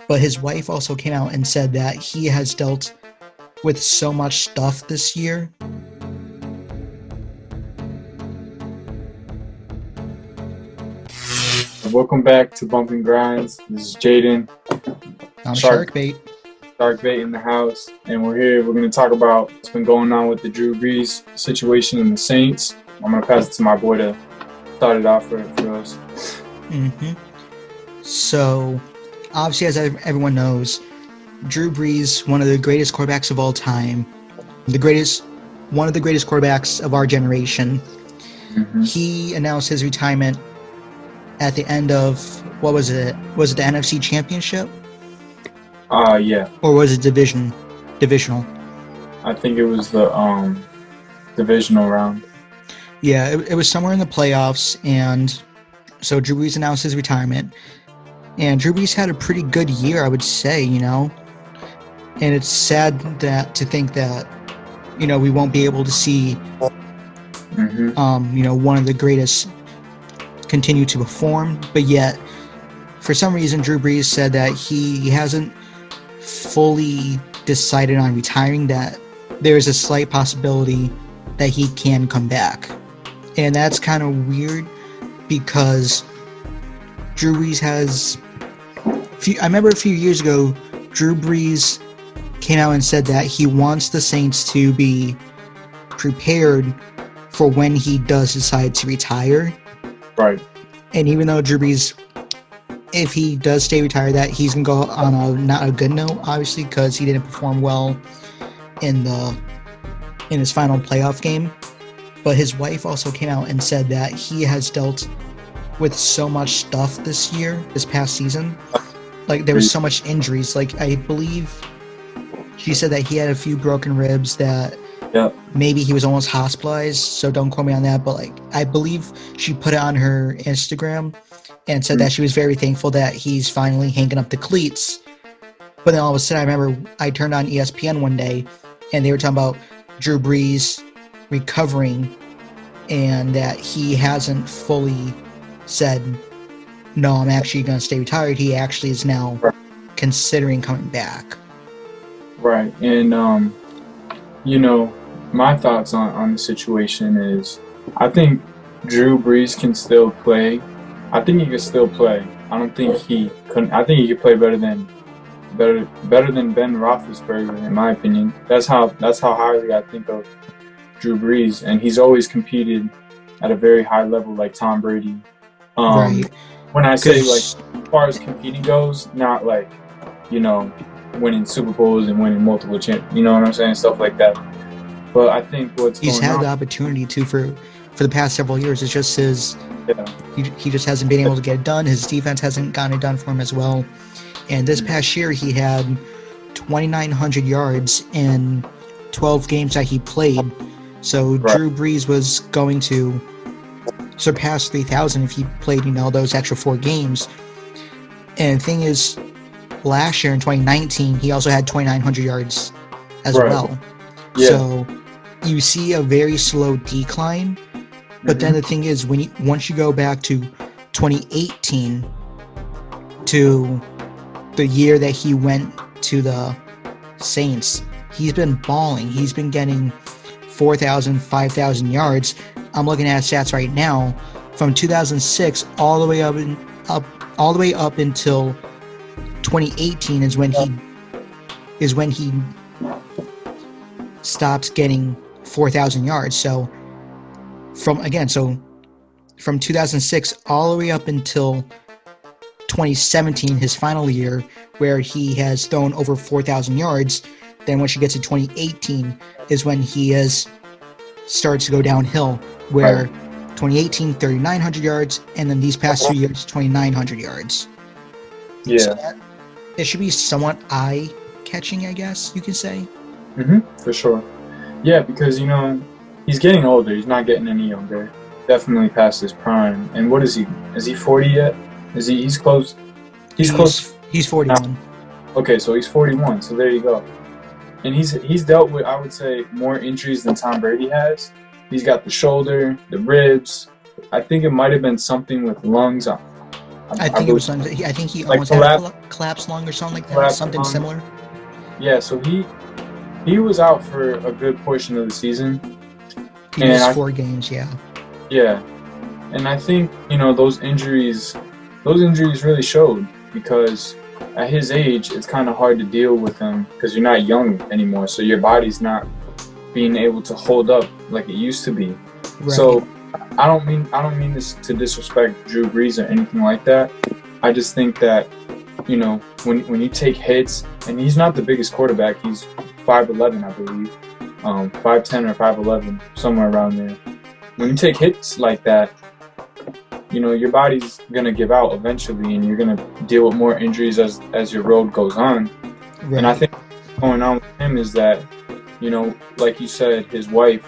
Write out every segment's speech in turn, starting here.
But his wife also came out and said that he has dealt with so much stuff this year. Welcome back to Bumping Grinds. This is Jaden, I'm Shark Sharkbait. Shark Bait in the house, and we're here. We're going to talk about what's been going on with the Drew Brees situation in the Saints. I'm going to pass it to my boy to start it off for us. So, obviously, as everyone knows, Drew Brees, one of the greatest quarterbacks of all time, one of the greatest quarterbacks of our generation. He announced his retirement at the end of, what was it? Was it the NFC Championship? Yeah. Or was it divisional? I think it was the divisional round. Yeah, it was somewhere in the playoffs, and so Drew Brees announced his retirement. And Drew Brees had a pretty good year, I would say, And it's sad to think that, we won't be able to see, one of the greatest continue to perform. But yet, for some reason, Drew Brees said that he hasn't fully decided on retiring, that there is a slight possibility that he can come back. And that's kind of weird because Drew Brees I remember a few years ago, Drew Brees came out and said that he wants the Saints to be prepared for when he does decide to retire. Right. And even though Drew Brees, if he does stay retired, that he's going to go on not a good note, obviously, because he didn't perform well in his final playoff game. But his wife also came out and said that he has dealt with so much stuff this past season. Like, there was so much injuries. Like, I believe she said that he had a few broken ribs, that maybe he was almost hospitalized, so don't quote me on that. But, I believe she put it on her Instagram and said that she was very thankful that he's finally hanging up the cleats. But then all of a sudden, I remember I turned on ESPN one day, and they were talking about Drew Brees recovering, and that he hasn't fully said, no, I'm actually going to stay retired. He actually is now considering coming back. Right. And, my thoughts on the situation is, I think Drew Brees can still play. I think he can still play. I don't think he couldn't. I think he could play better than Ben Roethlisberger, in my opinion. That's how highly I think of Drew Brees, and he's always competed at a very high level, like Tom Brady. Right. When I say, as far as competing goes, not winning Super Bowls and winning multiple you know what I'm saying, stuff like that. But I think he's had the opportunity to for the past several years. It's just he just hasn't been able to get it done. His defense hasn't gotten it done for him as well. And this past year, he had 2,900 yards in 12 games that he played. So Drew Brees was going to surpass 3,000 if he played, those extra 4 games. And the thing is, last year in 2019, he also had 2,900 yards as well. Yeah. So you see a very slow decline. But then the thing is, once you go back to 2018, to the year that he went to the Saints, he's been balling. He's been getting 4,000, 5,000 yards. I'm looking at stats right now. From 2006 all the way up until 2018 is when he stopped getting 4,000 yards. So from 2006 all the way up until 2017, his final year, where he has thrown over 4,000 yards. Then once you get to 2018 is when he starts to go downhill, where 2018, 3,900 yards, and then these past 2 years, 2,900 yards. Yeah. So it should be somewhat eye-catching, I guess you could say. For sure. Yeah, because, he's getting older. He's not getting any younger. Definitely past his prime. And what is he? Is he 40 yet? He's close? He's close. He's 41. Okay, so he's 41. So there you go. And he's dealt with, I would say, more injuries than Tom Brady has. He's got the shoulder, the ribs. I think it might have been something with lungs. I think it was something. I think he almost had collapse lung or something like that. Something similar. Yeah, so he was out for a good portion of the season. He missed 4 games. Yeah. Yeah, and I think those injuries really showed, because at his age it's kind of hard to deal with them because you're not young anymore, so your body's not being able to hold up like it used to be. Right. So I don't mean this to disrespect Drew Brees or anything like that. I just think that when you take hits, and he's not the biggest quarterback, he's 5'11", I believe, 5'10" or 5'11", somewhere around there. When you take hits like that, your body's gonna give out eventually, and you're gonna deal with more injuries as your road goes on. Right. And I think what's going on with him is that, like you said, his wife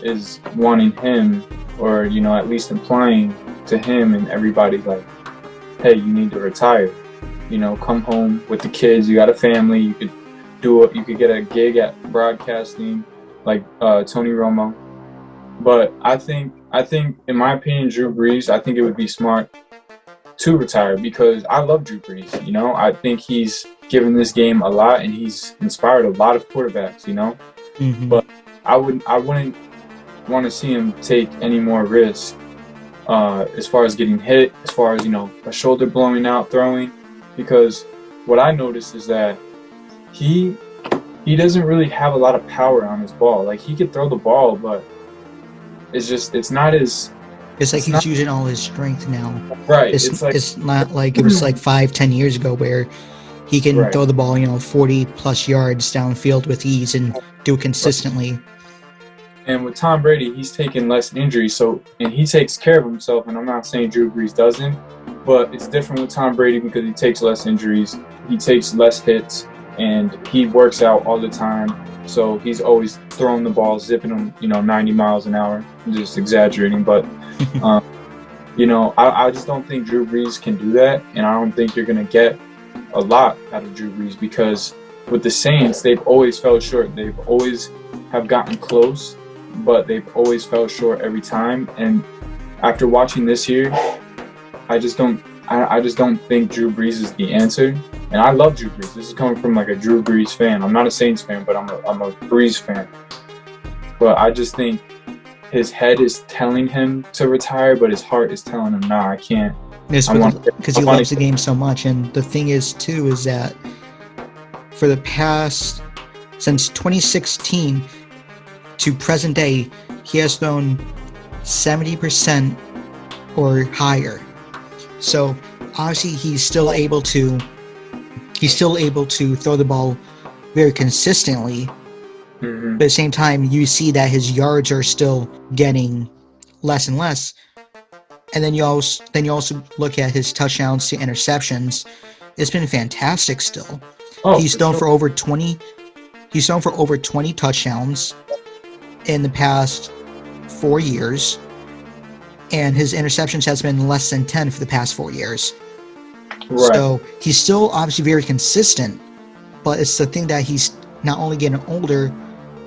is wanting him, or at least implying to him and everybody, like, hey, you need to retire. Come home with the kids. You got a family. You could get a gig at broadcasting, like Tony Romo. But I think, in my opinion, Drew Brees, I think it would be smart to retire, because I love Drew Brees. I think he's given this game a lot, and he's inspired a lot of quarterbacks. Mm-hmm. But I wouldn't want to see him take any more risk as far as getting hit, as far as a shoulder blowing out throwing, because what I noticed is that he doesn't really have a lot of power on his ball. Like, he could throw the ball, but it's not as... It's like he's using all his strength now. Right. It's not like it was like 5-10 years ago where he can throw the ball 40+ yards downfield with ease and do it consistently. Right. And with Tom Brady, he's taking less injuries, and he takes care of himself. And I'm not saying Drew Brees doesn't, but it's different with Tom Brady because he takes less injuries, he takes less hits, and he works out all the time. So he's always throwing the ball, zipping them, 90 miles an hour. I'm just exaggerating, but I just don't think Drew Brees can do that, and I don't think you're gonna get a lot out of Drew Brees, because with the Saints, they've always fell short. They've always have gotten close, but they've always fell short every time. And after watching this year, I just don't think Drew Brees is the answer. And I love Drew Brees. This is coming from like a Drew Brees fan. I'm not a Saints fan, but I'm a Brees fan. But I just think his head is telling him to retire, but his heart is telling him, nah, I can't. Because he loves the game so much. And the thing is, too, is that for the past, since 2016 to present day, he has thrown 70% or higher. So obviously he's still able to throw the ball very consistently. Mm-hmm. But at the same time, you see that his yards are still getting less and less. And then you also look at his touchdowns to interceptions. It's been fantastic still. He's thrown for over 20 touchdowns in the past 4 years, and his interceptions has been less than 10 for the past 4 years. Right. So he's still obviously very consistent, but it's the thing that he's not only getting older,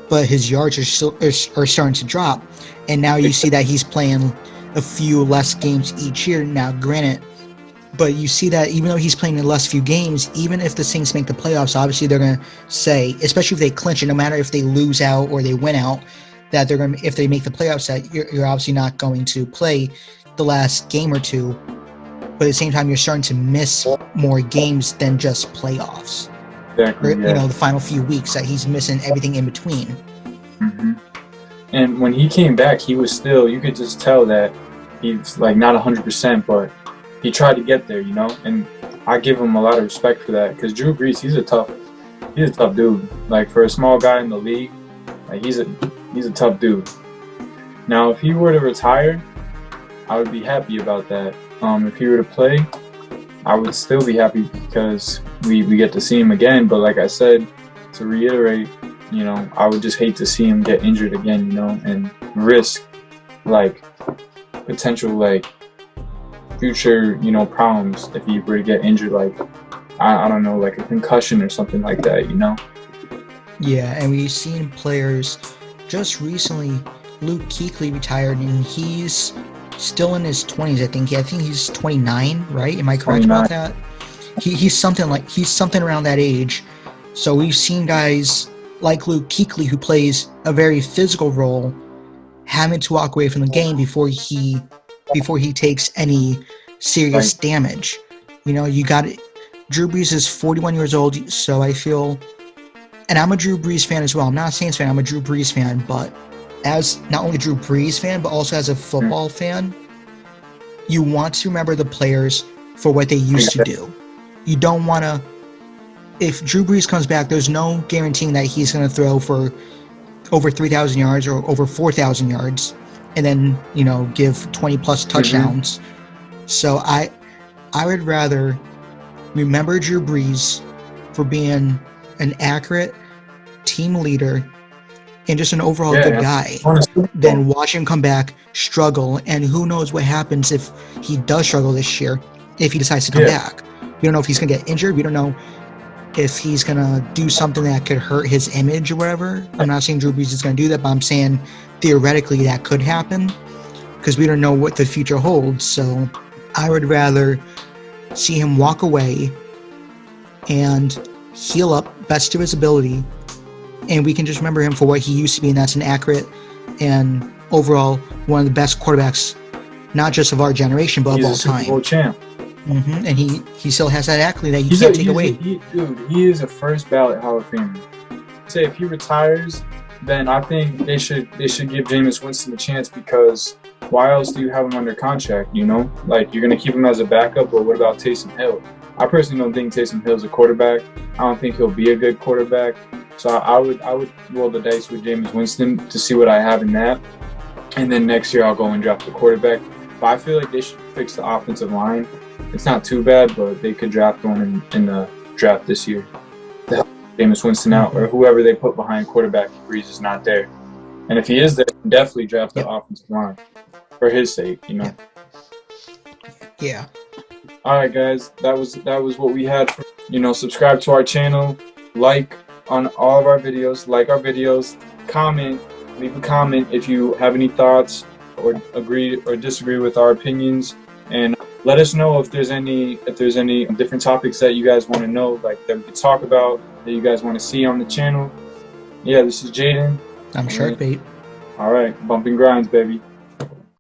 but his yards are starting to drop. And now you see that he's playing a few less games each year. Now, granted, but you see that even though he's playing in less few games, even if the Saints make the playoffs, obviously they're going to say, especially if they clinch it, no matter if they lose out or they win out, that they're going to, if they make the playoffs, that you're obviously not going to play the last game or two. But at the same time, you're starting to miss more games than just playoffs. Exactly. Or, yeah. The final few weeks that he's missing everything in between. Mm-hmm. And when he came back, he was still, you could just tell that he's like not 100%, but he tried to get there, and I give him a lot of respect for that, because Drew Brees, he's a tough dude. Like, for a small guy in the league, like he's a tough dude. Now, if he were to retire, I would be happy about that. If he were to play, I would still be happy because we get to see him again. But like I said, to reiterate, I would just hate to see him get injured again, and risk like potential like future, problems if he were to get injured, like I don't know, like a concussion or something like that, Yeah, and we've seen players just recently. Luke Kuechly retired, and he's still in his 20s, I think. Yeah, I think he's 29, right? Am I correct 29. about that? He's something around that age. So we've seen guys like Luke Kuechly, who plays a very physical role, having to walk away from the game before he takes any serious damage. You know, you got it. Drew Brees is 41 years old, so I feel, and I'm a Drew Brees fan as well. I'm not a Saints fan, I'm a Drew Brees fan, but as not only Drew Brees fan, but also as a football fan, you want to remember the players for what they used to do. You don't want to, if Drew Brees comes back, there's no guaranteeing that he's going to throw for over 3,000 yards or over 4,000 yards and then, you know, give 20 plus touchdowns. So I would rather remember Drew Brees for being an accurate team leader and just an overall good guy than watch him come back, struggle, and who knows what happens if he does struggle this year, if he decides to come back. We don't know if he's going to get injured. We don't know if he's going to do something that could hurt his image or whatever. I'm not saying Drew Brees is going to do that, but I'm saying theoretically that could happen because we don't know what the future holds. So I would rather see him walk away and heal up best to his ability, and we can just remember him for what he used to be, and that's an accurate and overall one of the best quarterbacks, not just of our generation, but of all time. He's a Super Bowl champ. And he still has that accolade that you can't take away. He is a first ballot Hall of Famer. Say if he retires, then I think they should give Jameis Winston a chance, because why else do you have him under contract? You know, like, you're gonna keep him as a backup, or what about Taysom Hill? I personally don't think Taysom Hill's a quarterback. I don't think he'll be a good quarterback. So I would roll the dice with Jameis Winston to see what I have in that, and then next year I'll go and draft the quarterback. But I feel like they should fix the offensive line. It's not too bad, but they could draft one in the draft this year to help Jameis Winston out, or whoever they put behind quarterback if Brees is not there. And if he is there, definitely draft the offensive line for his sake, you know. Yeah. All right, guys, that was what we had. You know, subscribe to our channel, like on all of our videos, comment, leave a comment if you have any thoughts or agree or disagree with our opinions, and let us know if there's any different topics that you guys want to know, like that we could talk about, that you guys want to see on the channel. Yeah, this is Jaden. I'm Sharkbait. All right, bumping grinds, baby.